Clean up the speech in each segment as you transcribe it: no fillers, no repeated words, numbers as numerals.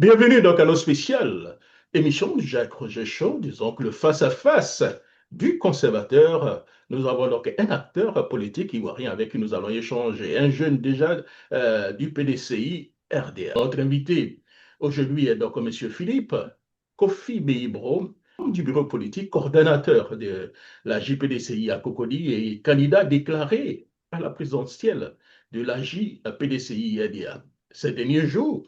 Bienvenue donc à nos spéciales émission de Jacques Roger Show, disons que le face-à-face du conservateur. Nous avons donc un acteur politique ivoirien avec qui nous allons échanger, un jeune déjà du PDCI RDA. Notre invité aujourd'hui est donc M. Philippe Kofi Beibro, du bureau politique, coordonnateur de la JPDCI à Cocody et candidat déclaré à la présidentielle de la JPDCI RDA. Ces derniers jours,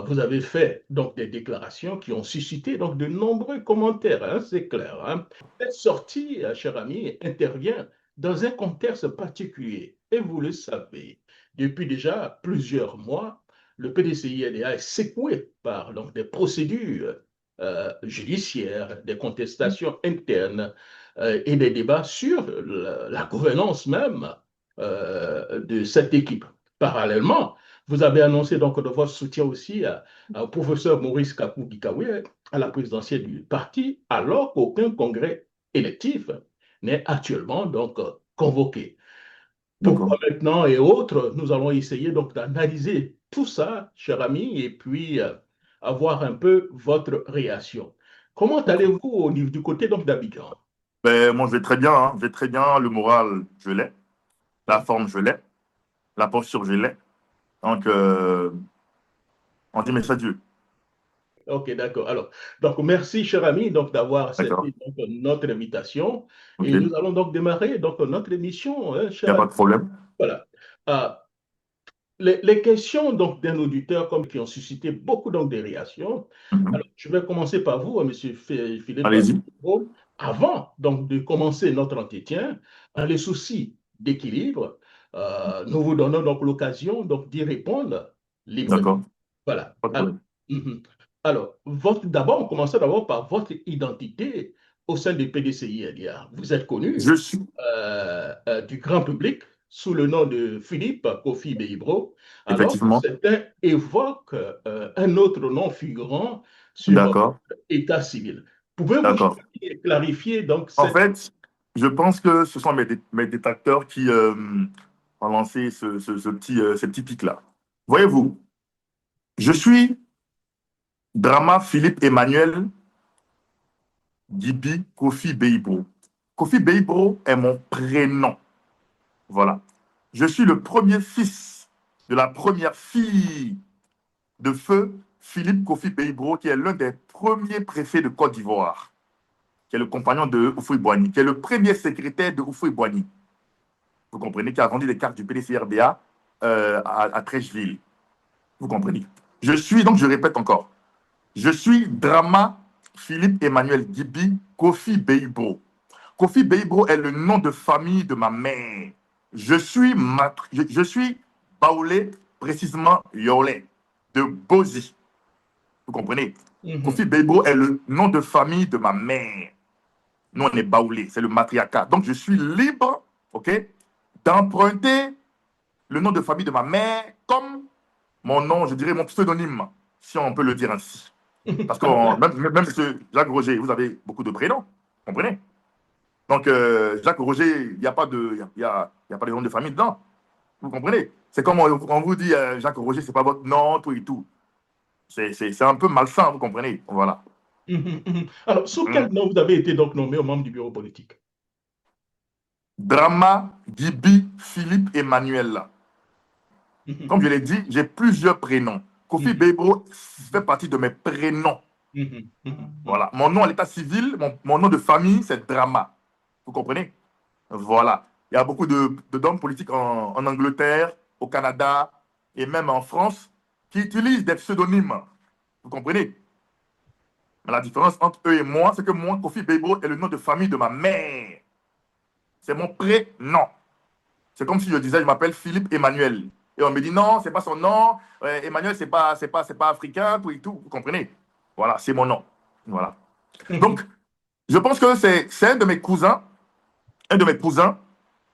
vous avez fait donc des déclarations qui ont suscité donc de nombreux commentaires, hein, c'est clair. Hein. Cette sortie, cher ami, intervient dans un contexte particulier. Et vous le savez, depuis déjà plusieurs mois, le PDCI-NDA est secoué par donc, des procédures judiciaires, des contestations internes et des débats sur la gouvernance même de cette équipe. Parallèlement, vous avez annoncé donc de votre soutien aussi au professeur Maurice Kakou-Gikawe à la présidentielle du parti, alors qu'aucun congrès électif n'est actuellement donc convoqué. Pourquoi D'accord. maintenant et autres, nous allons essayer donc d'analyser tout ça, cher ami, et puis avoir un peu votre réaction. Comment D'accord. allez-vous au niveau du côté donc d'Abidjan? Moi, je vais très bien, hein. Je vais très bien. Le moral, je l'ai. La Mhm. forme, je l'ai. La posture, je l'ai. Donc, on dit merci à Dieu. Ok, d'accord. Alors, donc merci, cher ami, donc d'avoir D'accord. accepté donc, notre invitation. OK. Et Il nous allons donc démarrer donc notre émission, hein, n'y cher a pas ami. de problème. Voilà. Euh, les questions donc d'un auditeur comme qui ont suscité beaucoup donc de réactions. Mhm. Alors, je vais commencer par vous, Monsieur Philippe. Allez-y. Avant donc de commencer notre entretien, dans les soucis d'équilibre, nous vous donnons donc l'occasion donc d'y répondre librement. D'accord. Voilà. Pas de Alors, problème. mhm. Alors, d'abord, on commence d'abord par votre identité au sein du PDCI-LIA. Vous êtes connu Je suis, du grand public sous le nom de Philippe Kofi Beibro, alors que effectivement, certains évoquent un autre nom figurant sur votre d'accord. état civil. Pouvez-vous D'accord. clarifier donc En cette... fait, je pense que ce sont mes détracteurs qui ont lancé ce petit pic-là. Voyez-vous, je suis Drama Philippe Emmanuel Gibi Kofi Beibro. Kofi Beibro est mon prénom. Voilà. Je suis le premier fils de la première fille de feu Philippe Kofi Beibro, qui est l'un des premiers préfets de Côte d'Ivoire, qui est le compagnon de Houphouët-Boigny, qui est le premier secrétaire de Houphouët-Boigny. Vous comprenez, qui a vendu des cartes du PDCRDA à Trècheville. Vous comprenez. Je suis, donc je répète encore, je suis Drama Philippe Emmanuel Gibi Kofi Beibro. Kofi Beibro est le nom de famille de ma mère. Je suis Baoulé, précisément Yolé, de Bozi. Vous comprenez? Mhm, Kofi Beibro est le nom de famille de ma mère. Nous, on est Baoulé, c'est le matriarcat. Donc, je suis libre, ok, d'emprunter le nom de famille de ma mère comme mon nom, je dirais mon pseudonyme, si on peut le dire ainsi. mhm. Parce que même M. Jacques Roger, vous avez beaucoup de prénoms, vous comprenez? Donc, Jacques Roger, il n'y a pas de, il y a pas de nom de famille dedans. Vous comprenez? C'est comme on vous dit, Jacques Roger, c'est pas votre nom, tout et tout. C'est un peu malsain, vous comprenez? Voilà. Mhm, mhm. Alors, sous quel Hum. nom vous avez été donc nommé au membre du bureau politique? Drama, Gibi, Philippe, Emmanuel. Mhm, Comme je l'ai dit, j'ai plusieurs prénoms. Kofi mhm, Bebo fait partie de mes prénoms. mhm, mhm, mhm. Voilà. Mon nom à l'état civil, mon nom de famille, c'est Drama. Vous comprenez? Voilà. Il y a beaucoup d'hommes politiques en Angleterre, au Canada et même en France qui utilisent des pseudonymes. Vous comprenez? Mais la différence entre eux et moi, c'est que moi, Kofi Bebo est le nom de famille de ma mère. C'est mon prénom. C'est comme si je disais, je m'appelle Philippe Emmanuel. Et on me dit non, c'est pas son nom. Emmanuel, c'est pas africain, tout et tout. Vous comprenez? Voilà, c'est mon nom. Voilà. Mhm. Donc, je pense que c'est un de mes cousins,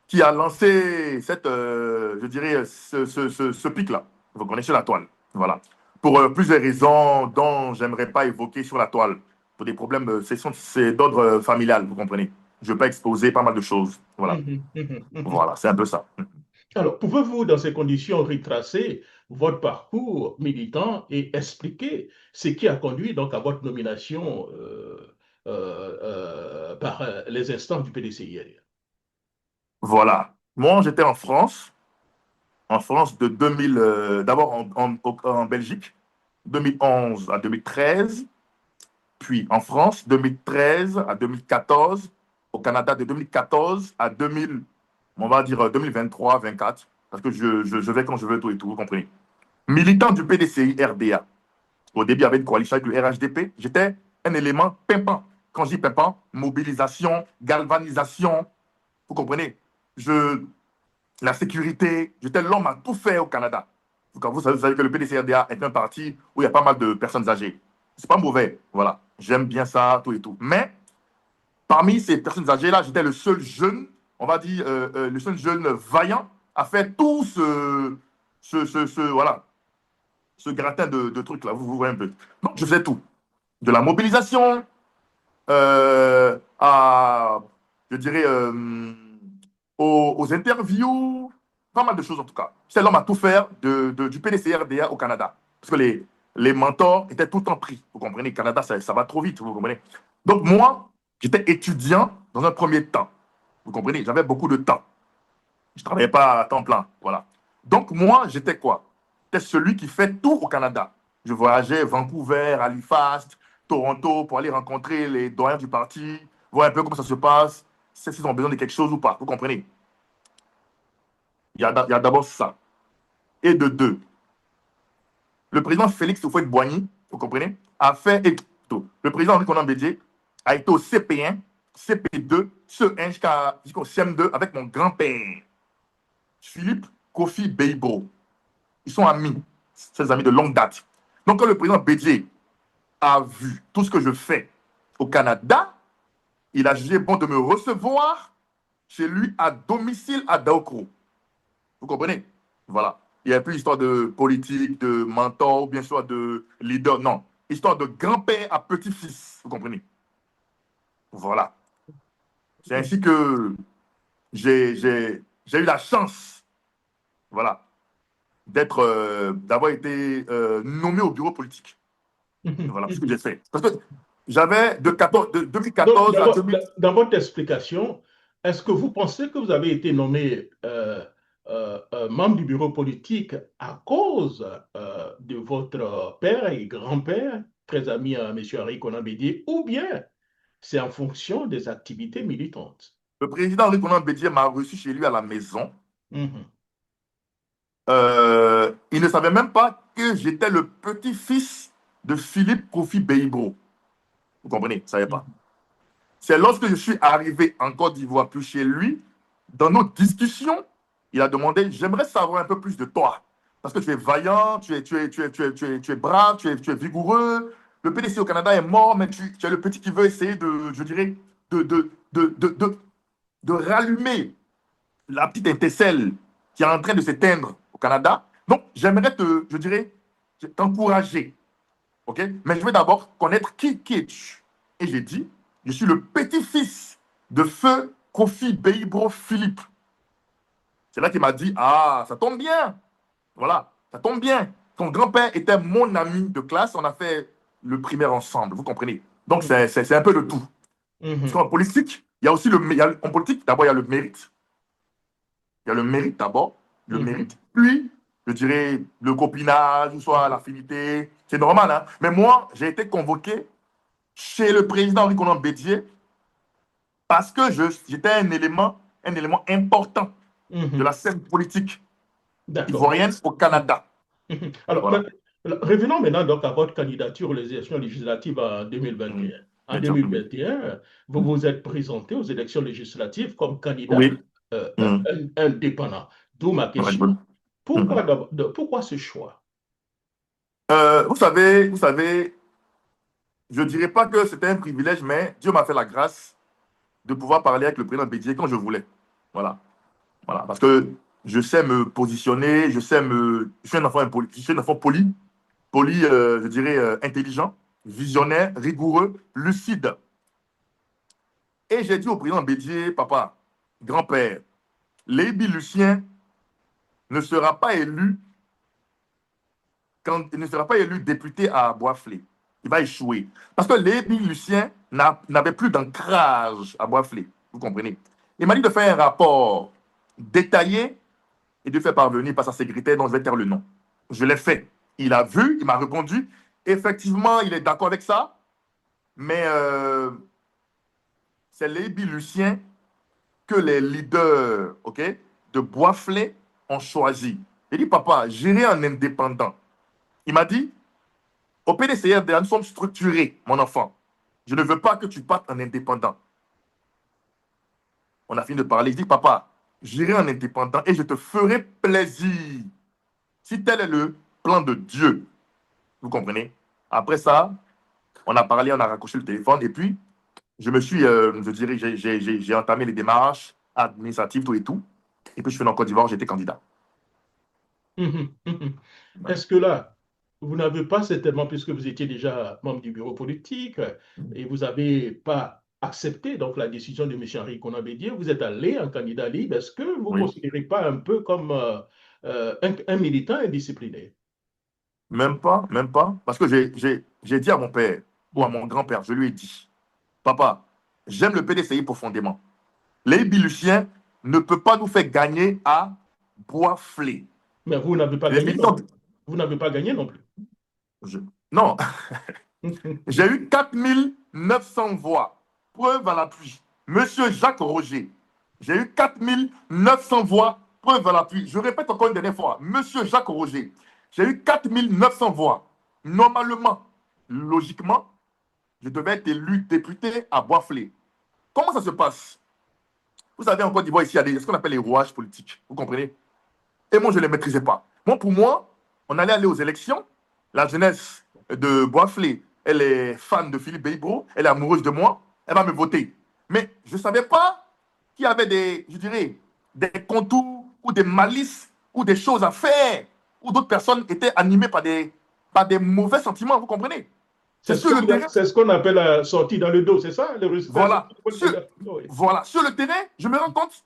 qui a lancé cette, je dirais, ce pic-là. Vous connaissez la toile. Voilà. Pour plusieurs raisons dont j'aimerais pas évoquer sur la toile. Pour des problèmes, c'est d'ordre familial, vous comprenez. Je ne veux pas exposer pas mal de choses. Voilà. Mhm, mhm, mhm. Voilà, c'est un peu ça. Alors, pouvez-vous, dans ces conditions, retracer votre parcours militant et expliquer ce qui a conduit donc à votre nomination par les instances du PDCI. Voilà. Moi, j'étais en France de 2000, d'abord en Belgique, 2011 à 2013, puis en France, 2013 à 2014, au Canada de 2014 à 2000, on va dire 2023-24, parce que je vais quand je veux, tout et tout, vous comprenez. Militant du PDCI RDA. Au début, il y avait une coalition avec le RHDP. J'étais un élément pimpant. Quand je dis pimpant, mobilisation, galvanisation, vous comprenez. La sécurité, j'étais l'homme à tout faire au Canada. Vous savez que le PDCRDA est un parti où il y a pas mal de personnes âgées. C'est pas mauvais, voilà. J'aime bien ça, tout et tout. Mais parmi ces personnes âgées-là, j'étais le seul jeune, on va dire, le seul jeune vaillant à faire tout voilà, ce gratin de trucs-là. Vous voyez un peu. Donc, je faisais tout. De la mobilisation à, je dirais, aux interviews, pas mal de choses en tout cas. C'est l'homme à tout faire du PDCRDA au Canada. Parce que les mentors étaient tout le temps pris. Vous comprenez, le Canada, ça va trop vite, vous comprenez. Donc moi, j'étais étudiant dans un premier temps. Vous comprenez, j'avais beaucoup de temps. Je ne travaillais pas à temps plein. Voilà. Donc moi, j'étais quoi? J'étais celui qui fait tout au Canada. Je voyageais Vancouver, Halifax, Toronto pour aller rencontrer les doyens du parti, voir un peu comment ça se passe, s'ils ont besoin de quelque chose ou pas. Vous comprenez? Il y a d'abord ça. Et de deux, le président Félix Houphouët-Boigny, vous comprenez, a fait. Le président Henri Conan Bédié a été au CP1, CP2, CE1 jusqu'au CM2 avec mon grand-père, Philippe Kofi Beibo. Ils sont amis, ses amis de longue date. Donc, quand le président Bédié a vu tout ce que je fais au Canada, il a jugé bon de me recevoir chez lui à domicile à Daokro. Vous comprenez? Voilà. Il n'y a plus histoire de politique, de mentor, bien sûr de leader. Non. Histoire de grand-père à petit-fils. Vous comprenez? Voilà. C'est ainsi que j'ai eu la chance, voilà, d'avoir été nommé au bureau politique. Voilà ce que j'ai fait. Parce que j'avais de Donc, 2014 à 2000. dans votre explication, est-ce que vous pensez que vous avez été nommé membre du bureau politique à cause de votre père et grand-père, très ami à M. Henri Conan Bédié, ou bien c'est en fonction des activités militantes? Le président Henri Conan Bédié m'a reçu chez lui à la maison. Mhm. Il ne savait même pas que j'étais le petit-fils de Philippe Kofi Beibo. Vous comprenez? Il ne savait pas. C'est lorsque je suis arrivé en Côte d'Ivoire, puis chez lui, dans nos discussions, il a demandé, j'aimerais savoir un peu plus de toi. Parce que tu es vaillant, tu es brave, tu es vigoureux. Le PDC au Canada est mort, mais tu es le petit qui veut essayer je dirais, de, de, de, de, de, de rallumer la petite étincelle qui est en train de s'éteindre au Canada. Donc, j'aimerais je dirais, t'encourager. OK? Mais je veux d'abord connaître qui es-tu. Et j'ai dit, je suis le petit-fils de feu Kofi Beibro Philippe. C'est là qu'il m'a dit, ah, ça tombe bien. Voilà, ça tombe bien. Ton grand-père était mon ami de classe. On a fait le primaire ensemble, vous comprenez? Donc, c'est un peu de tout. Parce Mhm. qu'en politique, il y a aussi en politique, d'abord, il y a le mérite. Il y a le mérite d'abord, le Mhm. mérite. Puis, je dirais, le copinage, ou soit l'affinité. C'est normal, hein? Mais moi, j'ai été convoqué chez le président Henri Conan Bédié parce que j'étais un élément important de la Mhm. scène politique D'accord. ivoirienne au Canada. Mhm. Alors, Voilà. revenons maintenant donc à votre candidature aux élections législatives en 2021. En Bien sûr. 2021, vous vous êtes présenté aux élections législatives comme candidat Oui. Mm. indépendant. D'où ma Ouais, question. mm. Pourquoi ce choix? Vous savez, je ne dirais pas que c'était un privilège, mais Dieu m'a fait la grâce de pouvoir parler avec le président Bédier quand je voulais. Voilà. Voilà. Parce que je sais me positionner, je suis un enfant impoli, je suis un enfant poli, je dirais intelligent, visionnaire, rigoureux, lucide. Et j'ai dit au président Bédier, papa, grand-père, Lébi Lucien ne sera pas élu quand il ne sera pas élu député à Boisflé. Il va échouer. Parce que Lévi Lucien n'avait plus d'ancrage à Boisflé. Vous comprenez? Il m'a dit de faire un rapport détaillé et de faire parvenir par sa secrétaire dont je vais taire le nom. Je l'ai fait. Il a vu, il m'a répondu. Effectivement, il est d'accord avec ça, mais c'est Lévi Lucien que les leaders, ok, de Boisflé ont choisi. Il dit, papa, j'irai en indépendant. Il m'a dit, au PDCRDA, nous sommes structurés, mon enfant. Je ne veux pas que tu partes en indépendant. On a fini de parler. Il dit, papa, j'irai en indépendant et je te ferai plaisir. Si tel est le plan de Dieu. Vous comprenez? Après ça, on a parlé, on a raccroché le téléphone et puis, je dirais, j'ai entamé les démarches administratives, tout et tout. Et puis, je suis en Côte d'Ivoire, j'étais candidat. Mhm, mhm. Est-ce que là, vous n'avez pas certainement, puisque vous étiez déjà membre du bureau politique et vous n'avez pas accepté donc la décision de M. Henri Konabédié, vous êtes allé en candidat libre, est-ce que vous ne Oui. considérez pas un peu comme un militant indiscipliné? Même pas, même pas. Parce que j'ai dit à mon père ou à mon grand-père, je lui ai dit, papa, j'aime le PDCI profondément. Lévi Lucien ne peut pas nous faire gagner à Boisflé. Mais vous n'avez pas Les gagné non militants, plus. Vous n'avez pas gagné non plus. je- non, j'ai eu 4900 voix. Preuve à l'appui. Monsieur Jacques Roger, j'ai eu 4900 voix. Preuve à l'appui. Je répète encore une dernière fois. Monsieur Jacques Roger, j'ai eu 4900 voix. Normalement, logiquement, je devais être élu député à Boisflé. Comment ça se passe? Vous savez, en Côte d'Ivoire, ici, il y a ce qu'on appelle les rouages politiques. Vous comprenez? Et moi, je ne les maîtrisais pas. Moi, pour moi, on allait aller aux élections. La jeunesse de Boisflé, elle est fan de Philippe Beibro, elle est amoureuse de moi, elle va me voter. Mais je ne savais pas qu'il y avait des, je dirais, des contours ou des malices ou des choses à faire, où d'autres personnes étaient animées par des mauvais sentiments, vous comprenez? C'est sur le terrain. C'est ce qu'on appelle la sortie dans le dos, c'est ça, le résultat? Voilà. Oui. Voilà. Sur le terrain, je me rends compte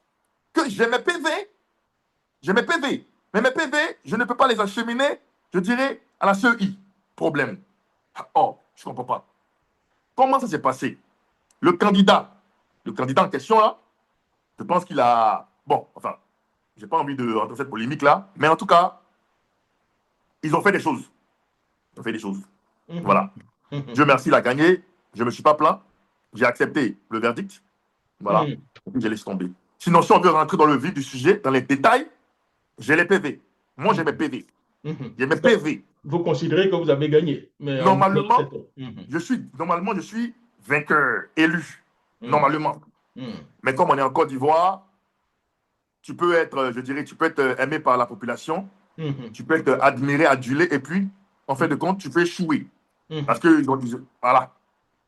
que j'ai mes PV. J'ai mes PV. Mais mes PV, je ne peux pas les acheminer, je dirais, à la CEI. Problème. Oh, je ne comprends pas. Comment ça s'est passé? Le candidat en question, là, je pense qu'il a... Bon, enfin, je n'ai pas envie de rentrer dans cette polémique-là, mais en tout cas, ils ont fait des choses. Ils ont fait des choses. Voilà. Dieu merci, il a gagné. Je ne me suis pas plaint. J'ai accepté le verdict. Voilà. Et puis, je laisse tomber. Sinon, si on veut rentrer dans le vif du sujet, dans les détails, j'ai les PV. Moi, j'ai mes PV. J'ai mes PV. Vous considérez que vous avez gagné. Mais Normalement, je suis vainqueur, élu. Normalement. Mais comme on est en Côte d'Ivoire, tu peux être, je dirais, tu peux être aimé par la population, tu peux être admiré, adulé, et puis, en fin de compte, tu peux échouer. Parce que, voilà.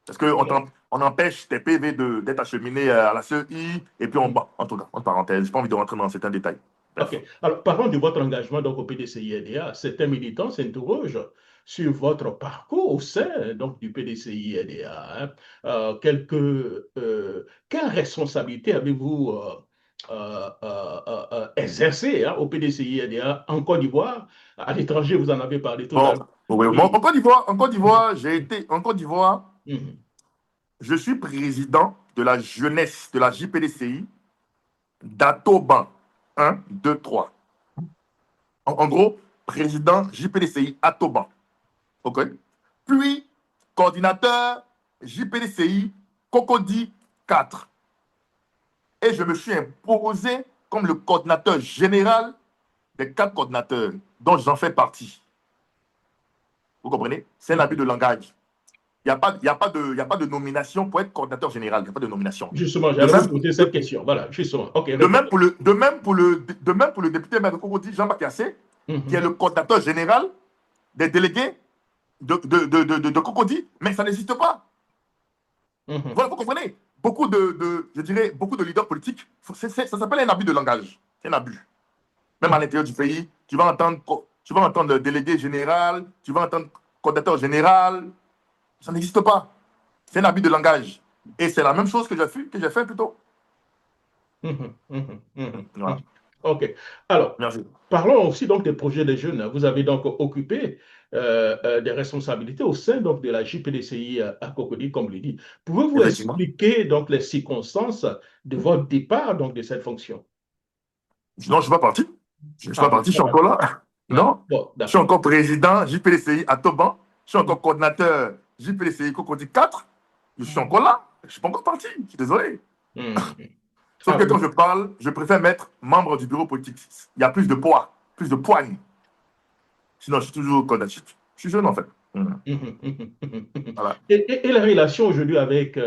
Parce qu'on on empêche tes PV d'être acheminés à la CEI, et puis, en tout cas, en parenthèse, je n'ai pas envie de rentrer dans certains détails. Bref. Ok. Alors, parlons de votre engagement donc, au PDCI-RDA. Certains militants s'interrogent sur votre parcours au sein donc, du PDCI-RDA. Hein. Quelle responsabilité avez-vous exercé hein, au PDCI-RDA en Côte d'Ivoire? À l'étranger, vous en avez parlé tout à l'heure. Oui. Et... En Côte d'Ivoire, en Côte d'Ivoire, je suis président de la jeunesse de la JPDCI d'Atoban 1, 2, 3. En gros, président JPDCI Atoban. OK? Puis, coordinateur JPDCI Cocody 4. Et je me suis imposé comme le coordinateur général des 4 coordinateurs dont j'en fais partie. Vous comprenez? C'est un abus de langage. Il n'y a pas de nomination pour être coordinateur général. Il n'y a pas de nomination. Justement, j'allais vous poser cette question. Voilà, justement. Okay, de même pour le député maire de Cocody, Jean-Marc Yassé, qui est le coordinateur général des délégués de Cocody, mais ça n'existe pas. Voilà, vous comprenez? Je dirais, beaucoup de leaders politiques, ça s'appelle un abus de langage. C'est un abus. Même à l'intérieur du pays, tu vas entendre délégué général, tu vas entendre coordinateur général. Ça n'existe pas. C'est un abus de langage. Et c'est la même chose que j'ai fait plutôt. Voilà. OK. Alors, merci. Parlons aussi donc des projets des jeunes. Vous avez donc occupé des responsabilités au sein donc, de la JPDCI à Cocody, comme le dit. Pouvez-vous Effectivement. expliquer donc, les circonstances de votre départ donc, de cette fonction? Non, je ne suis pas parti. Je ne suis Ah, pas vous parti, n'êtes je suis pas encore parti. là. Ah, Non. bon, Je suis d'accord. encore président JPDCI à Toban. Je suis encore coordinateur JPDCI Cocody 4. Je suis encore là. Je ne suis pas encore parti. Je suis désolé. Mhm. Sauf Ah, que quand vous- je parle, je préfère mettre membre du bureau politique. Il y a plus de poids, plus de poigne. Sinon, je suis toujours coordinateur. Je suis jeune, en fait. Mhm, mhm, mhm, mhm. Voilà. Et la relation aujourd'hui avec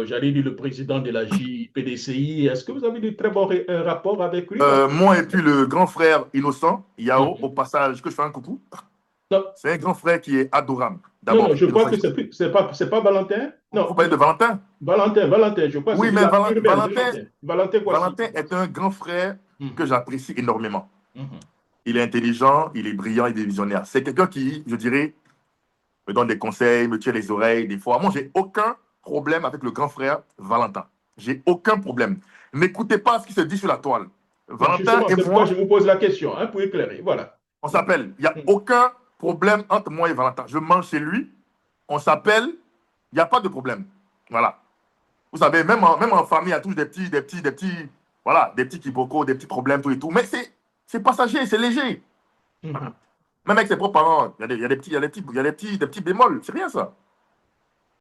j'allais dire le président de la JPDCI, est-ce que vous avez de très bons rapports avec lui? Parce que, Moi et puis le grand frère innocent, Yao, au Mhm. passage, que je fais un coucou. Non, C'est un grand frère qui est adorable. non, D'abord, je crois innocent. que c'est pas Valentin. Vous Non, parlez de Valentin? Valentin, je crois que c'est Oui, lui mais la urbaine, Valentin, Valentin. Valentin, voici. Valentin est un grand frère que Mhm, j'apprécie énormément. mhm, Il est intelligent, il est brillant, il est visionnaire. C'est quelqu'un qui, je dirais, me donne des conseils, me tire les oreilles des fois. Moi, j'ai aucun problème avec le grand frère Valentin. J'ai aucun problème. N'écoutez pas ce qui se dit sur la toile. Non, Valentin justement, et c'est pourquoi je moi, vous pose la question, hein, pour éclairer. Voilà. on s'appelle. Il n'y a Mhm, aucun problème entre moi et Valentin. Je mange chez lui, on s'appelle, il n'y a pas de problème. Voilà. Vous savez, même en famille, il y a toujours voilà, des petits quiproquos, des petits problèmes, tout et tout. Mais c'est passager, c'est léger. mhm. Même avec ses propres parents, il y a des petits bémols. C'est rien, ça.